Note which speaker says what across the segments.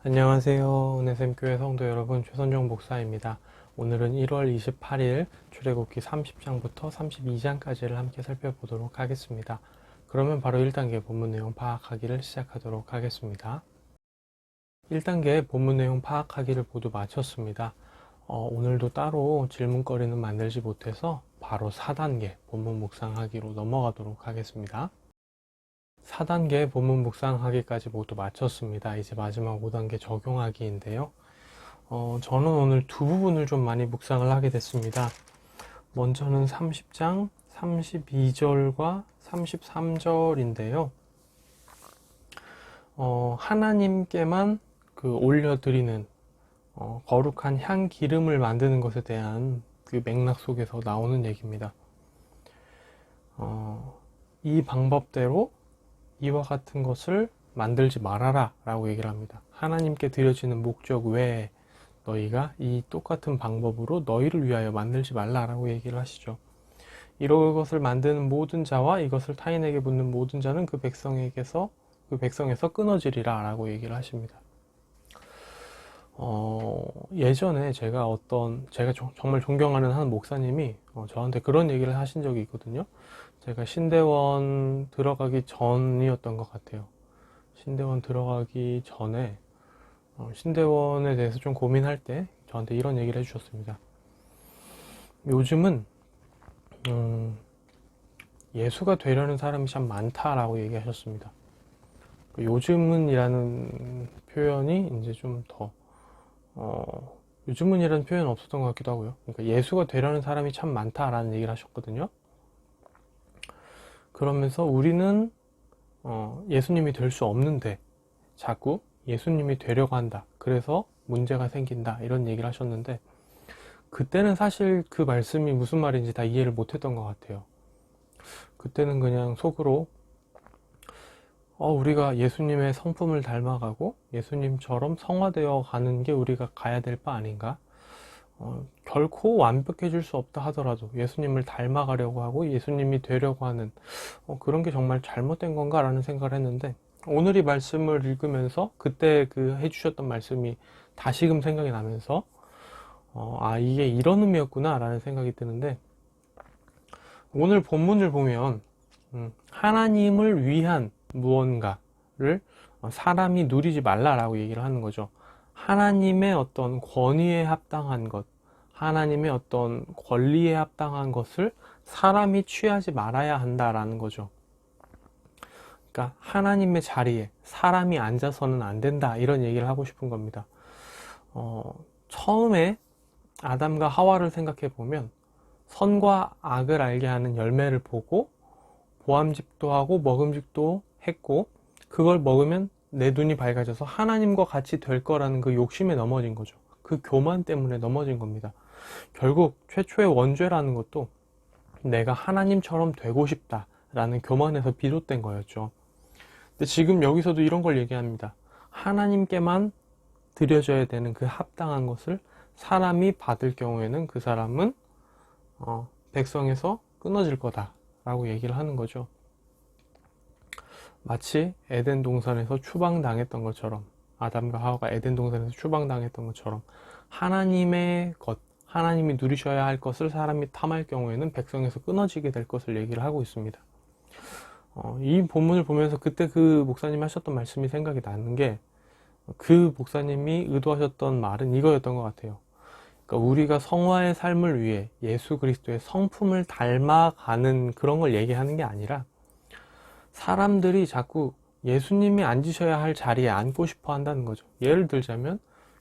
Speaker 1: 안녕하세요. 은혜샘교회 성도 여러분, 최선종 목사입니다. 오늘은 1월 28일 출애굽기 30장부터 32장까지를 함께 살펴보도록 하겠습니다. 그러면 바로 1단계 본문 내용 파악하기를 시작하도록 하겠습니다. 1단계 본문 내용 파악하기를 모두 마쳤습니다. 오늘도 따로 질문거리는 만들지 못해서 바로 4단계 본문 묵상하기로 넘어가도록 하겠습니다. 4단계 본문 묵상하기까지 모두 마쳤습니다. 이제 마지막 5단계 적용하기인데요. 저는 오늘 두 부분을 좀 많이 묵상을 하게 됐습니다. 먼저는 30장 32절과 33절인데요. 하나님께만 올려드리는 거룩한 향 기름을 만드는 것에 대한 그 맥락 속에서 나오는 얘기입니다. 이 방법대로 이와 같은 것을 만들지 말아라 라고 얘기를 합니다. 하나님께 드려지는 목적 외에 너희가 이 똑같은 방법으로 너희를 위하여 만들지 말라 라고 얘기를 하시죠. 이것을 만드는 모든 자와 이것을 타인에게 묻는 모든 자는 그 백성에서 끊어지리라 라고 얘기를 하십니다. 예전에 제가 정말 존경하는 한 목사님이 저한테 그런 얘기를 하신 적이 있거든요. 제가 신대원 들어가기 전이었던 것 같아요. 신대원 들어가기 전에 신대원에 대해서 좀 고민할 때 저한테 이런 얘기를 해주셨습니다. 요즘은 예수가 되려는 사람이 참 많다라고 얘기하셨습니다. 요즘은 이라는 표현이 이제 좀 더 요즘은 이라는 표현은 없었던 것 같기도 하고요. 그러니까 예수가 되려는 사람이 참 많다라는 얘기를 하셨거든요. 그러면서 우리는 예수님이 될 수 없는데 자꾸 예수님이 되려고 한다. 그래서 문제가 생긴다. 이런 얘기를 하셨는데 그때는 사실 그 말씀이 무슨 말인지 다 이해를 못했던 것 같아요. 그때는 그냥 속으로 우리가 예수님의 성품을 닮아가고 예수님처럼 성화되어 가는 게 우리가 가야 될 바 아닌가? 결코 완벽해질 수 없다 하더라도 예수님을 닮아가려고 하고 예수님이 되려고 하는 그런 게 정말 잘못된 건가 라는 생각을 했는데 오늘 이 말씀을 읽으면서 그때 해주셨던 말씀이 다시금 생각이 나면서 이게 이런 의미였구나 라는 생각이 드는데 오늘 본문을 보면 하나님을 위한 무언가를 사람이 누리지 말라라고 얘기를 하는 거죠. 하나님의 어떤 권위에 합당한 것, 하나님의 어떤 권리에 합당한 것을 사람이 취하지 말아야 한다라는 거죠. 그러니까 하나님의 자리에 사람이 앉아서는 안 된다 이런 얘기를 하고 싶은 겁니다. 처음에 아담과 하와를 생각해 보면 선과 악을 알게 하는 열매를 보고 보암직도 하고 먹음직도 했고 그걸 먹으면 내 눈이 밝아져서 하나님과 같이 될 거라는 그 욕심에 넘어진 거죠. 그 교만 때문에 넘어진 겁니다. 결국 최초의 원죄라는 것도 내가 하나님처럼 되고 싶다라는 교만에서 비롯된 거였죠. 근데 지금 여기서도 이런 걸 얘기합니다. 하나님께만 드려져야 되는 그 합당한 것을 사람이 받을 경우에는 그 사람은 백성에서 끊어질 거다 라고 얘기를 하는 거죠. 마치 에덴 동산에서 추방당했던 것처럼 아담과 하와가 에덴 동산에서 추방당했던 것처럼 하나님의 것, 하나님이 누리셔야 할 것을 사람이 탐할 경우에는 백성에서 끊어지게 될 것을 얘기를 하고 있습니다. 이 본문을 보면서 그때 그 목사님이 하셨던 말씀이 생각이 나는 게 그 목사님이 의도하셨던 말은 이거였던 것 같아요. 그러니까 우리가 성화의 삶을 위해 예수 그리스도의 성품을 닮아가는 그런 걸 얘기하는 게 아니라 사람들이 자꾸 예수님이 앉으셔야 할 자리에 앉고 싶어 한다는 거죠. 예를 들자면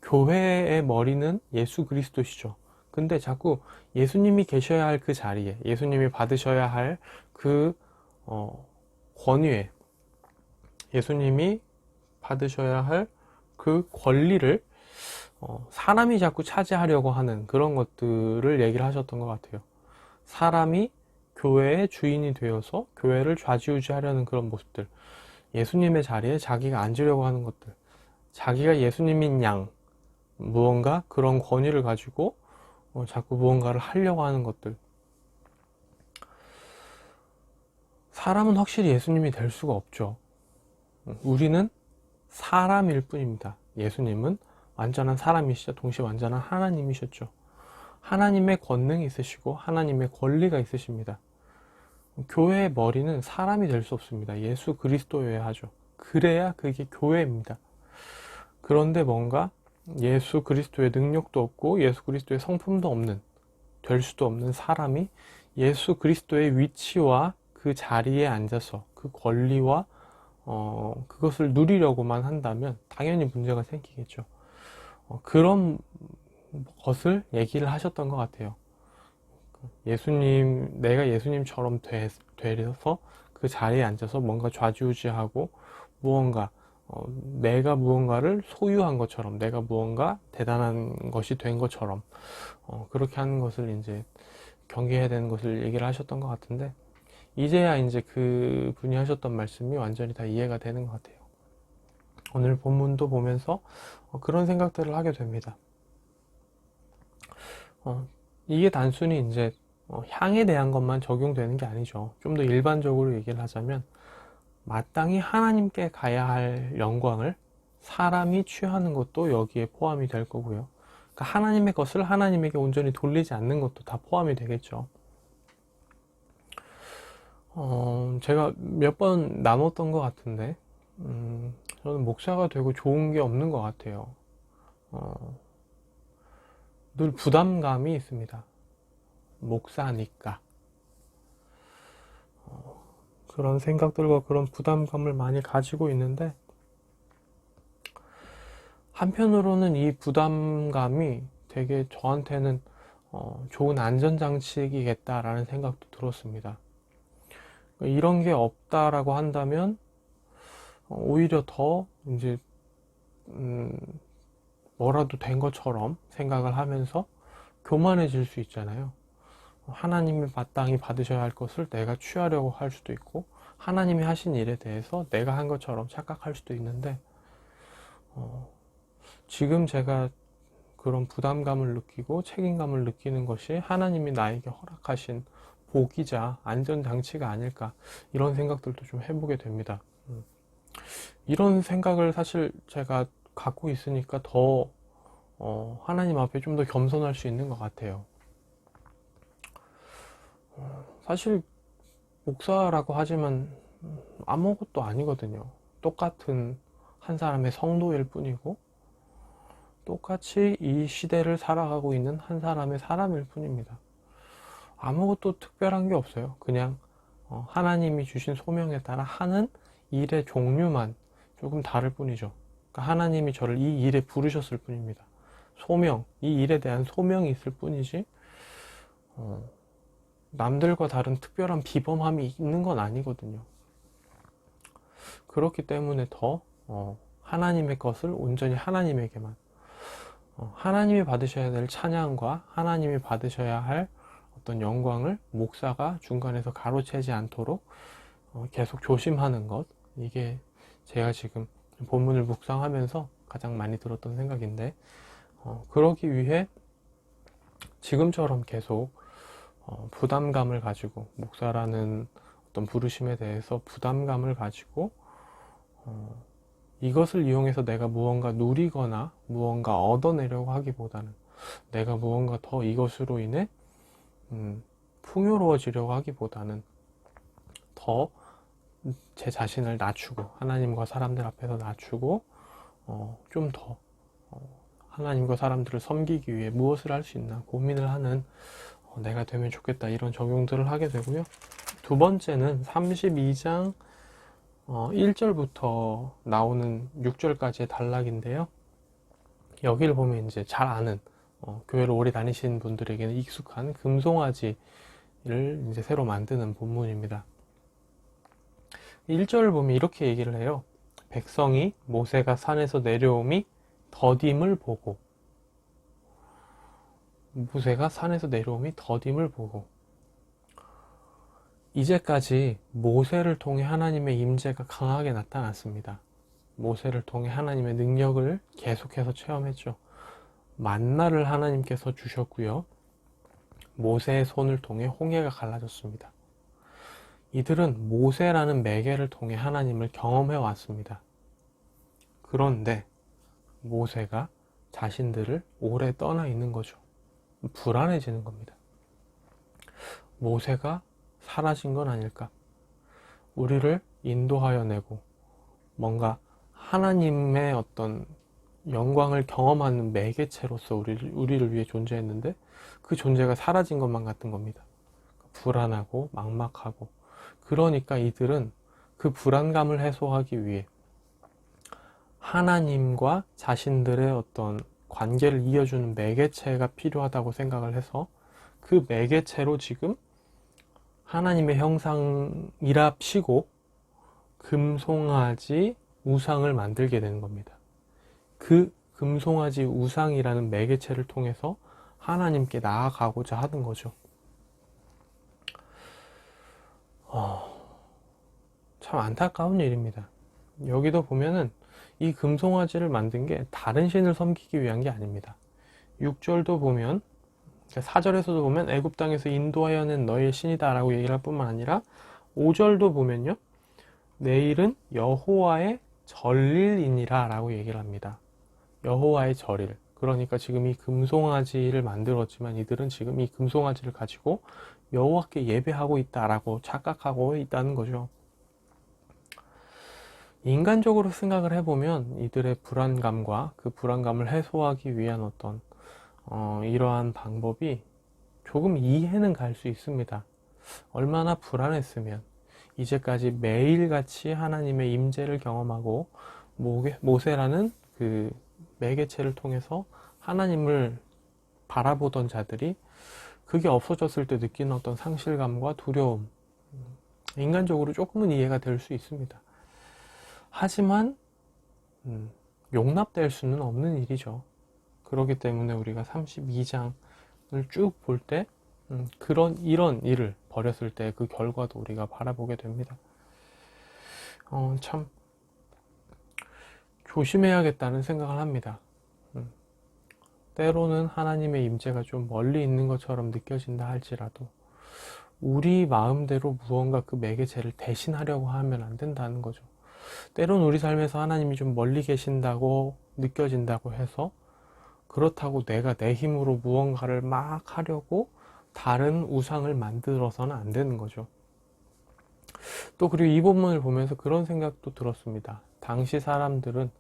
Speaker 1: 교회의 머리는 예수 그리스도시죠. 근데 자꾸 예수님이 계셔야 할 그 자리에 예수님이 받으셔야 할 그 권위에 예수님이 받으셔야 할 그 권리를 사람이 자꾸 차지하려고 하는 그런 것들을 얘기를 하셨던 것 같아요. 사람이 교회의 주인이 되어서 교회를 좌지우지하려는 그런 모습들, 예수님의 자리에 자기가 앉으려고 하는 것들, 자기가 예수님인 양 무언가 그런 권위를 가지고 자꾸 무언가를 하려고 하는 것들. 사람은 확실히 예수님이 될 수가 없죠. 우리는 사람일 뿐입니다. 예수님은 완전한 사람이시자 동시에 완전한 하나님이셨죠. 하나님의 권능이 있으시고 하나님의 권리가 있으십니다. 교회의 머리는 사람이 될 수 없습니다. 예수 그리스도여야 하죠. 그래야 그게 교회입니다. 그런데 뭔가 예수 그리스도의 능력도 없고 예수 그리스도의 성품도 없는, 될 수도 없는 사람이 예수 그리스도의 위치와 그 자리에 앉아서 그 권리와 그것을 누리려고만 한다면 당연히 문제가 생기겠죠. 그런 것을 얘기를 하셨던 것 같아요. 예수님, 내가 예수님처럼 되서 그 자리에 앉아서 뭔가 좌지우지하고 무언가 내가 무언가를 소유한 것처럼, 내가 무언가 대단한 것이 된 것처럼 그렇게 하는 것을 이제 경계해야 되는 것을 얘기를 하셨던 것 같은데, 이제야 이제 그 분이 하셨던 말씀이 완전히 다 이해가 되는 것 같아요. 오늘 본문도 보면서 그런 생각들을 하게 됩니다. 이게 단순히 이제 향에 대한 것만 적용되는 게 아니죠. 좀 더 일반적으로 얘기를 하자면 마땅히 하나님께 가야 할 영광을 사람이 취하는 것도 여기에 포함이 될 거고요. 그러니까 하나님의 것을 하나님에게 온전히 돌리지 않는 것도 다 포함이 되겠죠. 제가 몇 번 나눴던 것 같은데 저는 목사가 되고 좋은 게 없는 것 같아요. 늘 부담감이 있습니다. 목사니까. 그런 생각들과 그런 부담감을 많이 가지고 있는데, 한편으로는 이 부담감이 되게 저한테는 좋은 안전장치이겠다라는 생각도 들었습니다. 이런 게 없다라고 한다면 오히려 더 이제 뭐라도 된 것처럼 생각을 하면서 교만해질 수 있잖아요. 하나님이 마땅히 받으셔야 할 것을 내가 취하려고 할 수도 있고, 하나님이 하신 일에 대해서 내가 한 것처럼 착각할 수도 있는데, 지금 제가 그런 부담감을 느끼고 책임감을 느끼는 것이 하나님이 나에게 허락하신 복이자 안전장치가 아닐까, 이런 생각들도 좀 해보게 됩니다. 이런 생각을 사실 제가 갖고 있으니까 더 하나님 앞에 좀 더 겸손할 수 있는 것 같아요. 사실 목사라고 하지만 아무것도 아니거든요. 똑같은 한 사람의 성도일 뿐이고 똑같이 이 시대를 살아가고 있는 한 사람의 사람일 뿐입니다. 아무것도 특별한 게 없어요. 그냥 하나님이 주신 소명에 따라 하는 일의 종류만 조금 다를 뿐이죠. 그러니까 하나님이 저를 이 일에 부르셨을 뿐입니다. 소명, 이 일에 대한 소명이 있을 뿐이지 남들과 다른 특별한 비범함이 있는 건 아니거든요. 그렇기 때문에 더 하나님의 것을 온전히 하나님에게만, 하나님이 받으셔야 될 찬양과 하나님이 받으셔야 할 어떤 영광을 목사가 중간에서 가로채지 않도록 계속 조심하는 것, 이게 제가 지금 본문을 묵상하면서 가장 많이 들었던 생각인데, 그러기 위해 지금처럼 계속 부담감을 가지고, 목사라는 어떤 부르심에 대해서 부담감을 가지고 이것을 이용해서 내가 무언가 누리거나 무언가 얻어내려고 하기보다는, 내가 무언가 더 이것으로 인해 풍요로워지려고 하기보다는 더 제 자신을 낮추고 하나님과 사람들 앞에서 낮추고 좀 더 하나님과 사람들을 섬기기 위해 무엇을 할 수 있나 고민을 하는 내가 되면 좋겠다, 이런 적용들을 하게 되고요. 두 번째는 32장 1절부터 나오는 6절까지의 단락인데요. 여기를 보면 이제 잘 아는 교회를 오래 다니신 분들에게는 익숙한 금송아지를 이제 새로 만드는 본문입니다. 1절을 보면 이렇게 얘기를 해요. 백성이 모세가 산에서 내려옴이 더딤을 보고, 모세가 산에서 내려옴이 더딤을 보고. 이제까지 모세를 통해 하나님의 임재가 강하게 나타났습니다. 모세를 통해 하나님의 능력을 계속해서 체험했죠. 만나를 하나님께서 주셨고요. 모세의 손을 통해 홍해가 갈라졌습니다. 이들은 모세라는 매개를 통해 하나님을 경험해 왔습니다. 그런데 모세가 자신들을 오래 떠나 있는 거죠. 불안해지는 겁니다. 모세가 사라진 건 아닐까? 우리를 인도하여 내고 뭔가 하나님의 어떤 영광을 경험하는 매개체로서 우리를 위해 존재했는데 그 존재가 사라진 것만 같은 겁니다. 불안하고 막막하고, 그러니까 이들은 그 불안감을 해소하기 위해 하나님과 자신들의 어떤 관계를 이어주는 매개체가 필요하다고 생각을 해서 그 매개체로 지금 하나님의 형상이라 치고 금송아지 우상을 만들게 되는 겁니다. 그 금송아지 우상이라는 매개체를 통해서 하나님께 나아가고자 하는 거죠. 참 안타까운 일입니다. 여기도 보면은 이 금송아지를 만든 게 다른 신을 섬기기 위한 게 아닙니다. 6절도 보면, 4절에서도 보면 애굽 땅에서 인도하여 낸 너의 신이다 라고 얘기를 할 뿐만 아니라 5절도 보면요, 내일은 여호와의 절일이니라 라고 얘기를 합니다. 여호와의 절일. 그러니까 지금 이 금송아지를 만들었지만 이들은 지금 이 금송아지를 가지고 여호와께 예배하고 있다라고 착각하고 있다는 거죠. 인간적으로 생각을 해보면 이들의 불안감과 그 불안감을 해소하기 위한 어떤 이러한 방법이 조금 이해는 갈 수 있습니다. 얼마나 불안했으면 이제까지 매일같이 하나님의 임재를 경험하고 모세라는 그 매개체를 통해서 하나님을 바라보던 자들이 그게 없어졌을 때 느끼는 어떤 상실감과 두려움, 인간적으로 조금은 이해가 될 수 있습니다. 하지만 용납될 수는 없는 일이죠. 그렇기 때문에 우리가 32장을 쭉 볼 때 이런 일을 벌였을 때 그 결과도 우리가 바라보게 됩니다. 참 조심해야겠다는 생각을 합니다. 때로는 하나님의 임재가 좀 멀리 있는 것처럼 느껴진다 할지라도 우리 마음대로 무언가 그 매개체를 대신하려고 하면 안 된다는 거죠. 때로는 우리 삶에서 하나님이 좀 멀리 계신다고 느껴진다고 해서 그렇다고 내가 내 힘으로 무언가를 막 하려고 다른 우상을 만들어서는 안 되는 거죠. 또 그리고 이 본문을 보면서 그런 생각도 들었습니다. 당시 사람들은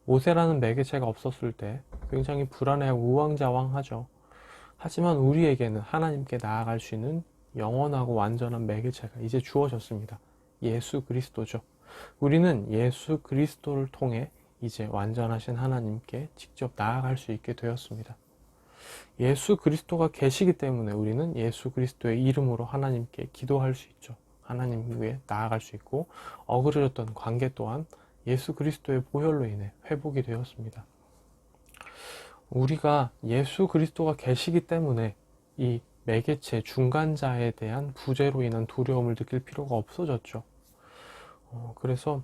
Speaker 1: 모세라는 매개체가 없었을 때 굉장히 불안해하고 우왕좌왕하죠. 하지만 우리에게는 하나님께 나아갈 수 있는 영원하고 완전한 매개체가 이제 주어졌습니다. 예수 그리스도죠. 우리는 예수 그리스도를 통해 이제 완전하신 하나님께 직접 나아갈 수 있게 되었습니다. 예수 그리스도가 계시기 때문에 우리는 예수 그리스도의 이름으로 하나님께 기도할 수 있죠. 하나님 위에 나아갈 수 있고 어그러졌던 관계 또한 예수 그리스도의 보혈로 인해 회복이 되었습니다. 우리가 예수 그리스도가 계시기 때문에 이 매개체 중간자에 대한 부재로 인한 두려움을 느낄 필요가 없어졌죠. 그래서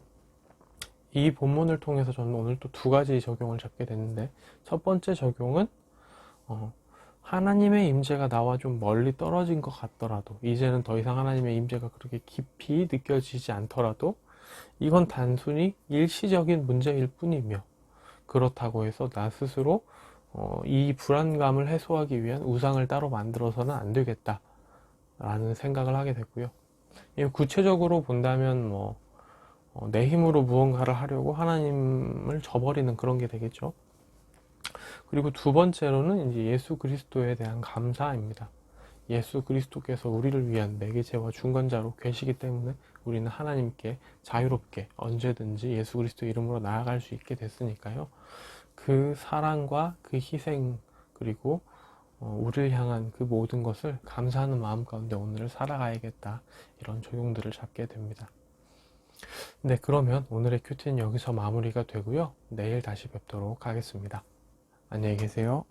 Speaker 1: 이 본문을 통해서 저는 오늘 또 두 가지 적용을 잡게 됐는데, 첫 번째 적용은 하나님의 임재가 나와 좀 멀리 떨어진 것 같더라도, 이제는 더 이상 하나님의 임재가 그렇게 깊이 느껴지지 않더라도 이건 단순히 일시적인 문제일 뿐이며, 그렇다고 해서 나 스스로 이 불안감을 해소하기 위한 우상을 따로 만들어서는 안 되겠다 라는 생각을 하게 됐고요. 구체적으로 본다면 내 힘으로 무언가를 하려고 하나님을 저버리는 그런 게 되겠죠. 그리고 두 번째로는 이제 예수 그리스도에 대한 감사입니다. 예수 그리스도께서 우리를 위한 매개체와 중간자로 계시기 때문에 우리는 하나님께 자유롭게 언제든지 예수 그리스도 이름으로 나아갈 수 있게 됐으니까요. 그 사랑과 그 희생, 그리고 우리를 향한 그 모든 것을 감사하는 마음 가운데 오늘을 살아가야겠다, 이런 조용들을 잡게 됩니다. 네, 그러면 오늘의 큐티는 여기서 마무리가 되고요. 내일 다시 뵙도록 하겠습니다. 안녕히 계세요.